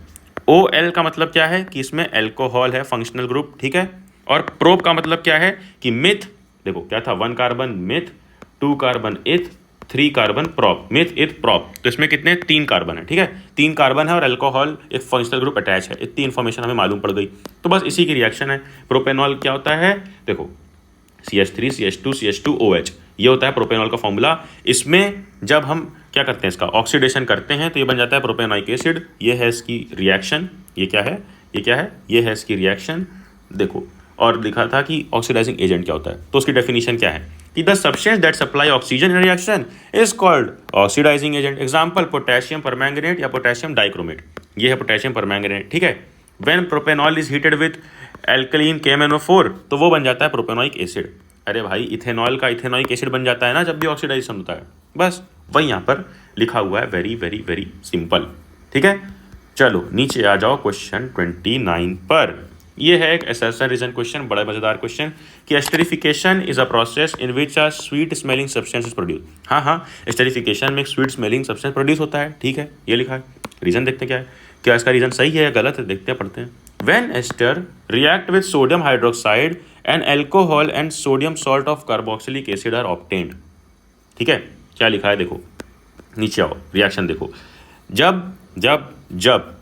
OL का मतलब क्या है? कि इसमें एल्कोहल है, फंक्शनल ग्रुप, ठीक है। और प्रोप का मतलब क्या है? कि मिथ, देखो क्या था, 1 कार्बन मिथ, 2 कार्बन इथ, 3 कार्बन प्रॉप, मिथ इथ प्रॉप। तो इसमें कितने? 3 कार्बन है, ठीक है, 3 कार्बन है और एल्कोहल एक फंक्शनल ग्रुप अटैच है। इतनी इन्फॉर्मेशन हमें मालूम पड़ गई, तो बस इसी की रिएक्शन है। प्रोपेनॉल क्या होता है? देखो CH3 CH2 CH2 OH, ये होता है प्रोपेनॉल का फॉर्मूला। इसमें जब हम क्या करते हैं, इसका ऑक्सीडेशन करते हैं तो ये बन जाता है प्रोपेनोइक एसिड। ये है इसकी रिएक्शन, ये क्या है, ये क्या है, ये है इसकी रिएक्शन। देखो, और लिखा था कि ऑक्सीडाइजिंग एजेंट क्या होता है, तो उसकी डेफिनेशन क्या है कि the substance that supply oxygen in reaction is called oxidizing agent. Example potassium permanganate या पोटेशियम डाइक्रोमेट, ये है पोटेशियम परमैंगनेट, ठीक है। When propanol is heated with alkaline KMnO4 तो वो बन जाता है प्रोपेनोइक एसिड। अरे भाई, इथेनॉल का इथेनोइक एसिड बन जाता है ना जब भी ऑक्सीडाइजेशन होता है, बस वही यहाँ पर लिखा हुआ है, वेरी वेरी वेरी सिंपल, ठीक है। चलो नीचे आ जाओ क्वेश्चन 29 पर। ये है एक एसर्शन रीजन क्वेश्चन, बड़ा मजेदार क्वेश्चन कि esterification is a process in which a sweet smelling substance is produce. हाँ, एस्टरिफिकेशन में एक स्वीट स्मेलिंग सब्सटेंस प्रोड्यूस होता है, ठीक है, ये लिखा है। रीजन देखते हैं क्या है, क्या इसका रीजन सही है या गलत है, देखते हैं, पढ़ते हैं। When ester react with sodium hydroxide and alcohol and sodium salt of carboxylic acid are obtained, ठीक है, क्या लिखा है देखो, नीचे आओ, रिएक्शन देखो। जब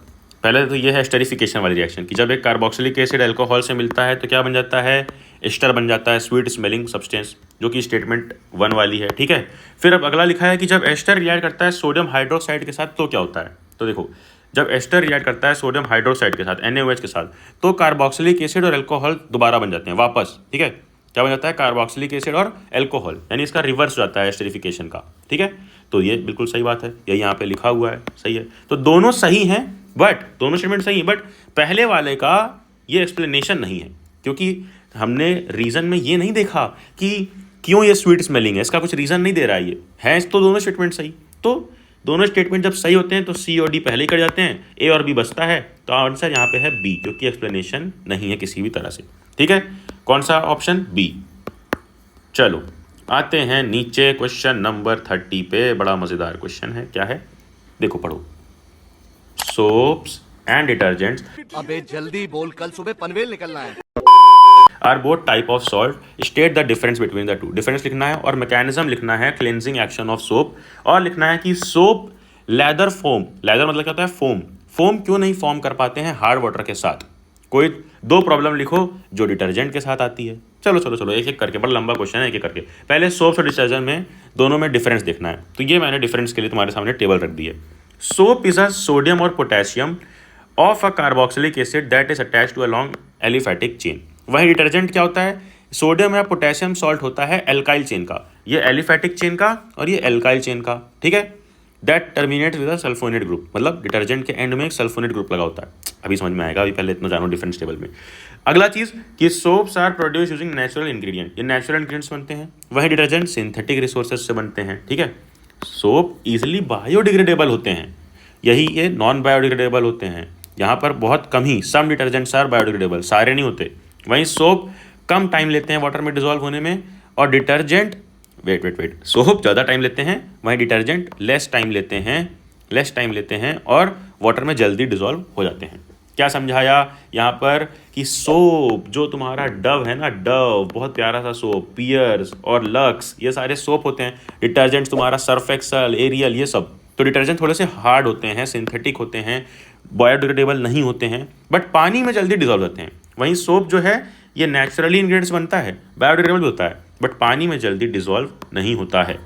पहले तो ये है एस्टरिफिकेशन वाली रिएक्शन कि जब एक कार्बोक्सिलिक एसिड अल्कोहल से मिलता है तो क्या बन जाता है, एस्टर बन जाता है, स्वीट स्मेलिंग सब्सटेंस, जो कि स्टेटमेंट 1 वाली है, ठीक है। फिर अब अगला लिखा है कि जब एस्टर रिएक्ट करता है सोडियम हाइड्रोक्साइड के साथ तो क्या होता है, तो देखो, जब एस्टर रिएक्ट करता है सोडियम हाइड्रोक्साइड के साथ NaOH के साथ तो कार्बोक्सिलिक एसिड और अल्कोहल दोबारा बन जाते हैं वापस, ठीक है। क्या बन जाता है, कार्बोक्सिलिक एसिड और अल्कोहल, यानी इसका रिवर्स हो जाता है एस्टरिफिकेशन का, ठीक है। तो ये बिल्कुल सही बात है, ये यहाँ पे लिखा हुआ है, सही है। तो दोनों सही हैं, बट दोनों स्टेटमेंट सही है, बट पहले वाले का ये एक्सप्लेनेशन नहीं है, क्योंकि हमने रीजन में ये नहीं देखा कि क्यों ये स्वीट स्मेलिंग है, इसका कुछ रीजन नहीं दे रहा है ये है, तो दोनों स्टेटमेंट सही। तो दोनों स्टेटमेंट जब सही होते हैं तो C और D पहले ही कर जाते हैं, A और B बचता है, तो आंसर यहाँ पे है B, क्योंकि एक्सप्लेनेशन नहीं है किसी भी तरह से, ठीक है। कौन सा ऑप्शन, B। चलो आते हैं नीचे क्वेश्चन नंबर 30 पे, बड़ा मजेदार क्वेश्चन है, क्या है देखो, पढ़ो। सोप्स एंड डिटर्जेंट्स अबे जल्दी बोल, कल सुबह पनवेल निकलना है। Are both type of salt, state the difference between the two. Difference लिखना है और मैकेनिज्म लिखना है, क्लेंजिंग एक्शन ऑफ सोप, और लिखना है कि सोप लेदर फोम, लेदर मतलब क्या होता है, फोम, फोम क्यों नहीं फॉर्म कर पाते हैं हार्ड वाटर के साथ। कोई 2 प्रॉब्लम लिखो जो डिटर्जेंट के साथ आती है। चलो एक एक करके, बड़ा लंबा क्वेश्चन है, एक एक करके। पहले सोप्स और डिटर्जेंट में दोनों में डिफरेंस देखना है, तो ये मैंने डिफरेंस के लिए तुम्हारे सामने टेबल रख दी है। सोप इज अ सोडियम और potassium of a carboxylic acid that is attach to a long aliphatic chain. वही डिटर्जेंट क्या होता है, सोडियम या पोटेशियम सॉल्ट होता है एल्काइल चेन का, ये एलिफैटिक चेन का और ये एल्काइल चेन का, ठीक है। That terminate with a sulfonate group, मतलब डिटर्जेंट के एंड में एक सल्फोनेट ग्रुप लगा होता है। अभी समझ में आएगा, अभी पहले इतना जानो डिफरेंस टेबल में। अगला चीज कि soaps are produce using natural ingredient, ये नेचुरल इंग्रेडिएंट्स बनते हैं, वही डिटर्जेंट सिंथेटिक रिसोर्सेज से बनते हैं, ठीक है। सोप इजिली बायोडिग्रेडेबल होते हैं, यही ये नॉन बायोडिग्रेडेबल होते हैं। यहाँ पर बहुत कम ही, सम डिटर्जेंट्स आर बायोडिग्रेडेबल, सारे नहीं होते। वहीं सोप कम टाइम लेते हैं वाटर में डिजोल्व होने में, और डिटर्जेंट वेट सोप ज़्यादा टाइम लेते हैं, वहीं डिटर्जेंट लेस टाइम लेते हैं और वाटर में जल्दी डिजोल्व हो जाते हैं। क्या समझाया यहाँ पर कि सोप जो तुम्हारा डव है ना, डव बहुत प्यारा सा सोप, पियर्स और लक्स, ये सारे सोप होते हैं। डिटर्जेंट्स तुम्हारा सर्फ एक्सल, एरियल, ये सब तो डिटर्जेंट थोड़े से हार्ड होते हैं, सिंथेटिक होते हैं, बायोडिग्रेडेबल नहीं होते हैं, बट पानी में जल्दी डिजोल्व होते हैं। वहीं सोप जो है ये नेचुरली इंग्रेडिएंट्स बनता है, बायोडिग्रेडेबल भी होता है, बट पानी में जल्दी डिजोल्व नहीं होता है।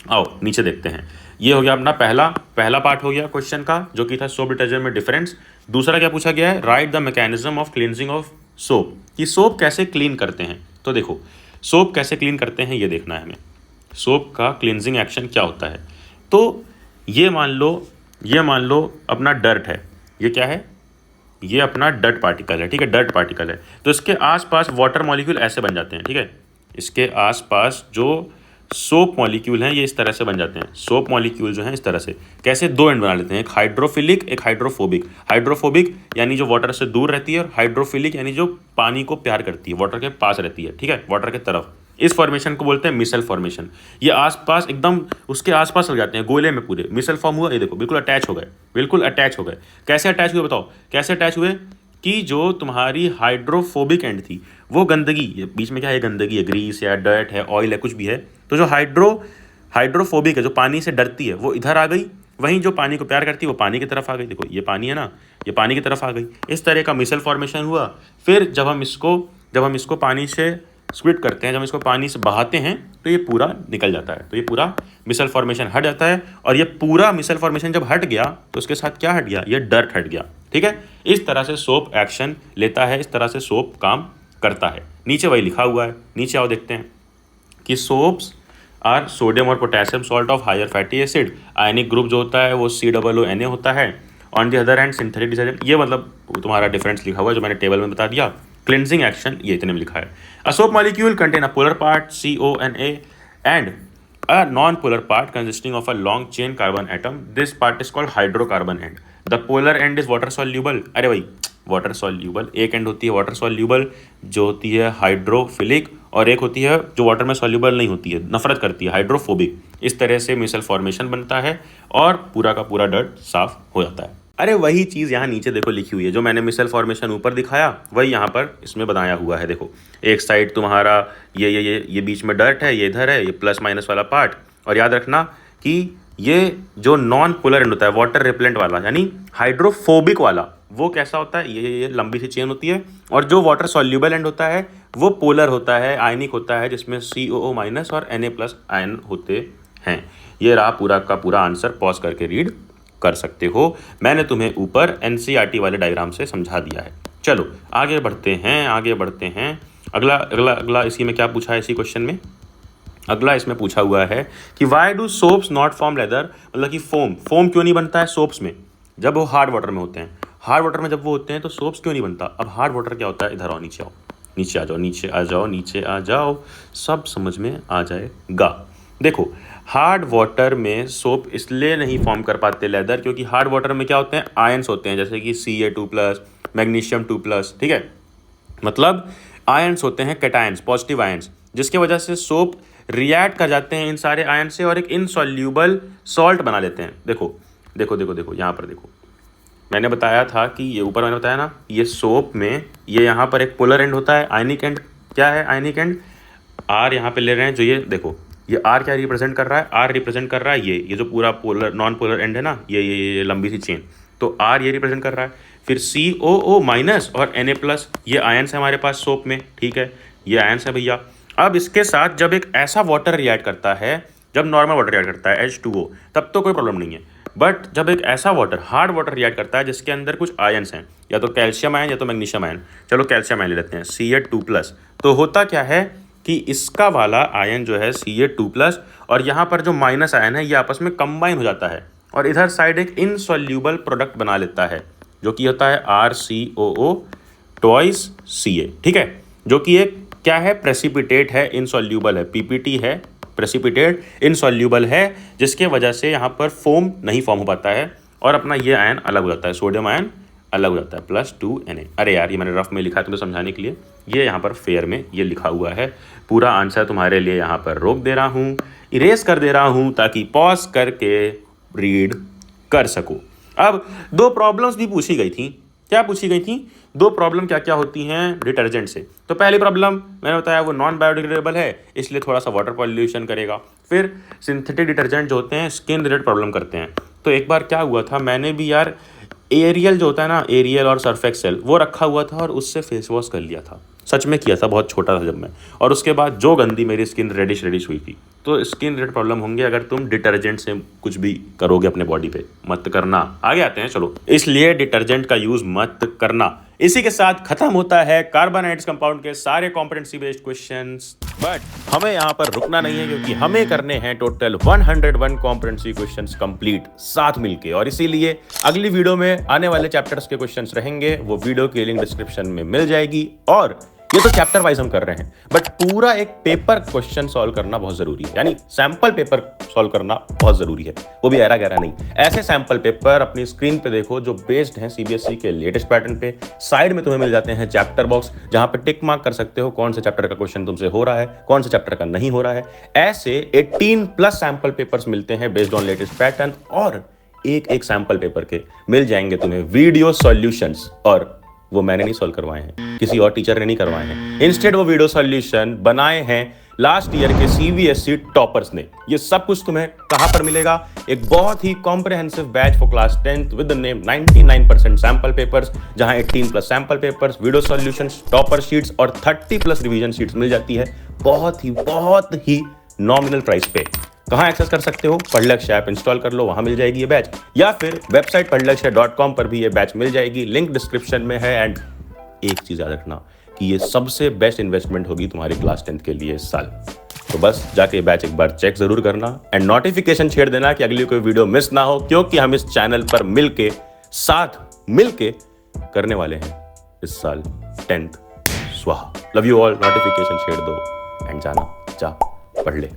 आओ नीचे देखते हैं, ये हो गया अपना पहला पार्ट हो गया क्वेश्चन का, जो कि था सोप डिटर्जेंट में डिफरेंस। दूसरा क्या पूछा गया है, right the mechanism of cleansing of soap, कि सोप कैसे क्लीन करते हैं। तो देखो सोप कैसे क्लीन करते हैं ये देखना है हमें, सोप का क्लींजिंग एक्शन क्या होता है। तो ये मान लो अपना डर्ट है, ये क्या है, ये अपना डर्ट पार्टिकल है, ठीक है, डर्ट पार्टिकल है। तो इसके आसपास वाटर मॉलिक्यूल ऐसे बन जाते हैं, ठीक है, इसके आसपास जो सोप मॉलिक्यूल हैं ये इस तरह से बन जाते हैं। सोप मॉलिक्यूल जो हैं इस तरह से, कैसे 2 एंड बना लेते हैं, एक हाइड्रोफिलिक एक हाइड्रोफोबिक। हाइड्रोफोबिक यानी जो वाटर से दूर रहती है, और हाइड्रोफिलिक यानी जो पानी को प्यार करती है, वाटर के पास रहती है, ठीक है, वाटर के तरफ। इस फॉर्मेशन को बोलते हैं मिसल फॉर्मेशन। ये आसपास एकदम उसके आसपास लग जाते हैं गोले में पूरे, मिसल फॉर्म हुआ, ये देखो बिल्कुल अटैच हो गए। कैसे अटैच हुए बताओ, कैसे अटैच हुए कि जो तुम्हारी हाइड्रोफोबिक एंड थी वो गंदगी, ये बीच में क्या है, गंदगी है, ग्रीस या डर्ट है, ऑयल है, कुछ भी है, तो जो हाइड्रोफोबिक है, जो पानी से डरती है, वो इधर आ गई। वहीं जो पानी को प्यार करती है वो पानी की तरफ आ गई। देखो ये पानी है ना, ये पानी की तरफ आ गई। इस तरह का मिसल फॉर्मेशन हुआ। फिर जब हम इसको पानी से स्क्विट करते हैं, जब इसको पानी से बहाते हैं तो ये पूरा निकल जाता है, तो ये पूरा मिसल फॉर्मेशन हट जाता है। और ये पूरा मिसल फॉर्मेशन जब हट गया तो उसके साथ क्या हट गया, ये डर्ट हट गया। ठीक है, इस तरह से सोप एक्शन लेता है, इस तरह से सोप काम करता है। नीचे वही लिखा हुआ है, नीचे आओ देखते हैं कि सोप्स आर सोडियम और potassium salt of higher fatty acid. Ionic group जो होता है वो COO Na होता है। On the other hand synthetic detergent, ये मतलब तुम्हारा डिफरेंस लिखा हुआ है जो मैंने टेबल में बता दिया। क्लिनजिंग एक्शन ये इतने में लिखा है। A soap molecule contain a polar part CONA and a non-polar part consisting of a long chain carbon atom. This part is called hydrocarbon end. The polar end is water soluble. अरे भाई water soluble, एक and होती है water soluble जो होती है hydrophilic, और एक होती है जो वाटर में सॉल्यूबल नहीं होती है, नफरत करती है, हाइड्रोफोबिक। इस तरह से मिसल फॉर्मेशन बनता है और पूरा का पूरा डर्ट साफ हो जाता है। अरे वही चीज़ यहाँ नीचे देखो लिखी हुई है, जो मैंने मिसल फॉर्मेशन ऊपर दिखाया वही यहाँ पर इसमें बनाया हुआ है। देखो एक साइड तुम्हारा ये बीच में डर्ट है, ये इधर है, ये प्लस माइनस वाला पार्ट। और याद रखना कि ये जो नॉन पोलर एंड होता है वाटर रिपेलेंट वाला यानी हाइड्रोफोबिक वाला, वो कैसा होता है, ये लंबी सी चेन होती है। और जो वाटर सॉल्यूबल एंड होता है वो पोलर होता है, आयनिक होता है, जिसमें COO- और Na+ आयन होते हैं। ये रहा पूरा का पूरा आंसर, पॉज करके रीड कर सकते हो, मैंने तुम्हें ऊपर NCERT वाले डायग्राम से समझा दिया है। चलो आगे बढ़ते हैं। अगला इसी में क्या पूछा है, इसी क्वेश्चन में अगला इसमें पूछा हुआ है कि why do soaps not form lather, मतलब कि फोम क्यों नहीं बनता है सोप्स में जब वो हार्ड वाटर में होते हैं। हार्ड वाटर में जब वो होते हैं तो सोप्स क्यों नहीं बनता। अब हार्ड वाटर क्या होता है, इधर आओ, नीचे आ जाओ, सब समझ में आ जाएगा। देखो हार्ड वाटर में सोप इसलिए नहीं फॉर्म कर पाते लेदर, क्योंकि हार्ड वाटर में क्या होते हैं, आयंस होते हैं, जैसे कि Ca2+, मैग्नीशियम 2+, ठीक है, मतलब आयंस होते हैं, कैटायंस, पॉजिटिव आयंस, जिसके वजह से सोप रिएक्ट कर जाते हैं इन सारे आयन से और एक इनसॉल्यूबल सॉल्ट बना लेते हैं। देखो यहाँ पर देखो, मैंने बताया था कि ये ऊपर मैंने बताया ना, ये सोप में ये यहाँ पर एक पोलर एंड होता है, आयनिक एंड क्या है, आयनिक एंड R यहाँ पे ले रहे हैं, जो ये देखो ये R क्या रिप्रेजेंट कर रहा है, R रिप्रेजेंट कर रहा है ये जो पूरा पोलर नॉन पोलर एंड है ना, ये लंबी सी चेन, तो R ये रिप्रेजेंट कर रहा है। फिर COO- और Na+ ये आयंस है हमारे पास सोप में, ठीक है, ये आयंस है भैया। अब इसके साथ जब एक ऐसा वाटर रिएक्ट करता है, जब नॉर्मल वाटर रिएक्ट करता है H2O, तब तो कोई प्रॉब्लम नहीं है। बट जब एक ऐसा वाटर हार्ड वाटर रिएक्ट करता है जिसके अंदर कुछ आयंस हैं, या तो कैल्शियम आयन या तो मैग्नीशियम आयन, चलो कैल्शियम आयन ले लेते हैं, Ca2+, तो होता क्या है कि इसका वाला आयन जो है Ca2+ और यहाँ पर जो माइनस आयन है ये आपस में कंबाइन हो जाता है और इधर साइड एक इनसॉल्यूबल प्रोडक्ट बना लेता है जो कि होता है RCOO twice Ca, ठीक है, जो कि एक क्या है, प्रेसिपिटेट है, इनसॉल्यूबल है, PPT है, प्रेसिपिटेट इनसॉल्यूबल है, जिसके वजह से यहाँ पर फोम नहीं फॉर्म हो पाता है और अपना ये आयन अलग हो जाता है, सोडियम आयन अलग हो जाता है, +2Na। अरे यार ये मैंने रफ में लिखा है तुम्हें समझाने के लिए, ये यहाँ पर फेयर में ये लिखा हुआ है। पूरा आंसर तुम्हारे लिए यहाँ पर रोक दे रहा हूँ, इरेज कर दे रहा हूँ, ताकि पॉज करके रीड कर सको। अब दो प्रॉब्लम्स भी पूछी गई थी, क्या पूछी गई थी, दो प्रॉब्लम क्या क्या होती हैं डिटर्जेंट से। तो पहली प्रॉब्लम मैंने बताया वो नॉन बायोडिग्रेडेबल है, इसलिए थोड़ा सा वाटर पॉल्यूशन करेगा। फिर सिंथेटिक डिटर्जेंट जो होते हैं स्किन रिलेटेड प्रॉब्लम करते हैं। तो एक बार क्या हुआ था, मैंने भी यार एरियल जो होता है ना, एरियल और सर्फ एक्सेल वो रखा हुआ था और उससे फेस वॉश कर लिया था, सच में किया था, बहुत छोटा था जब मैं, और उसके बाद जो गंदी मेरी स्किन रेडिश हुई थी। तो स्किन रिलेटेड प्रॉब्लम होंगे अगर तुम डिटर्जेंट से कुछ भी करोगे अपने बॉडी पे, मत करना। आगे आते हैं, चलो, इसलिए डिटर्जेंट का यूज मत करना। इसी के साथ खत्म होता है कार्बोनाइड्स कंपाउंड के सारे कॉम्पिटेंसी बेस्ड क्वेश्चंस। बट हमें यहाँ पर रुकना नहीं है, क्योंकि हमें करने हैं टोटल 101 कॉम्पिटेंसी क्वेश्चंस कंप्लीट साथ मिलके, और इसीलिए अगली वीडियो में आने वाले चैप्टर्स के क्वेश्चंस रहेंगे, वो वीडियो की लिंक डिस्क्रिप्शन में मिल जाएगी। और ये तो चैप्टर वाइज हम कर रहे हैं, बट पूरा एक पेपर क्वेश्चन सॉल्व करना बहुत जरूरी है, यानी सैंपल पेपर सॉल्व करना बहुत जरूरी है, वो भी गहरा गहरा नहीं, ऐसे सैंपल पेपर अपनी स्क्रीन पे देखो जो बेस्ड हैं CBSE के लेटेस्ट पैटर्न पे। साइड में तुम्हें मिल जाते हैं चैप्टर बॉक्स, जहां पे टिक मार्क कर सकते हो कौन से चैप्टर का क्वेश्चन तुमसे हो रहा है, कौन से चैप्टर का नहीं हो रहा है। ऐसे 18+ सैंपल पेपर्स मिलते हैं बेस्ड ऑन लेटेस्ट पैटर्न, और एक सैंपल पेपर के मिल जाएंगे तुम्हें वीडियो सॉल्यूशंस, और वो मैंने नहीं सॉल्व करवाए हैं, किसी और टीचर ने नहीं करवाए हैं। इंस्टेड वो वीडियो सॉल्यूशन बनाए हैं लास्ट ईयर के CBSE टॉपर्स ने। ये सब कुछ तुम्हें कहां पर मिलेगा? एक बहुत ही comprehensive batch for class 10th with the name 99% sample papers, जहां 18+ sample papers, video solutions, topper sheets और 30+ रिवीजन शीट्स मिल जाती है बहुत ही नॉमिनल प्राइस पे। कहां एक्सेस कर सकते हो? पढ़लक्ष्य ऐप इंस्टॉल कर लो, वहां मिल जाएगी ये बैच, या फिर वेबसाइट पढ़लक्ष्य.com पर भी ये बैच मिल जाएगी, लिंक डिस्क्रिप्शन में है। एंड एक चीज याद रखना कि ये सबसे बेस्ट इन्वेस्टमेंट होगी तुम्हारी क्लास 10th के लिए इस साल। तो बस जाके बैच एक बार चेक जरूर करना एंड नोटिफिकेशन छेड़ देना कि अगली कोई वीडियो मिस ना हो, क्योंकि हम इस चैनल पर साथ मिलके करने वाले हैं इस साल 10th स्वाहा। Love you all. नोटिफिकेशन छेड़ दो एंड जा पढ़ ले।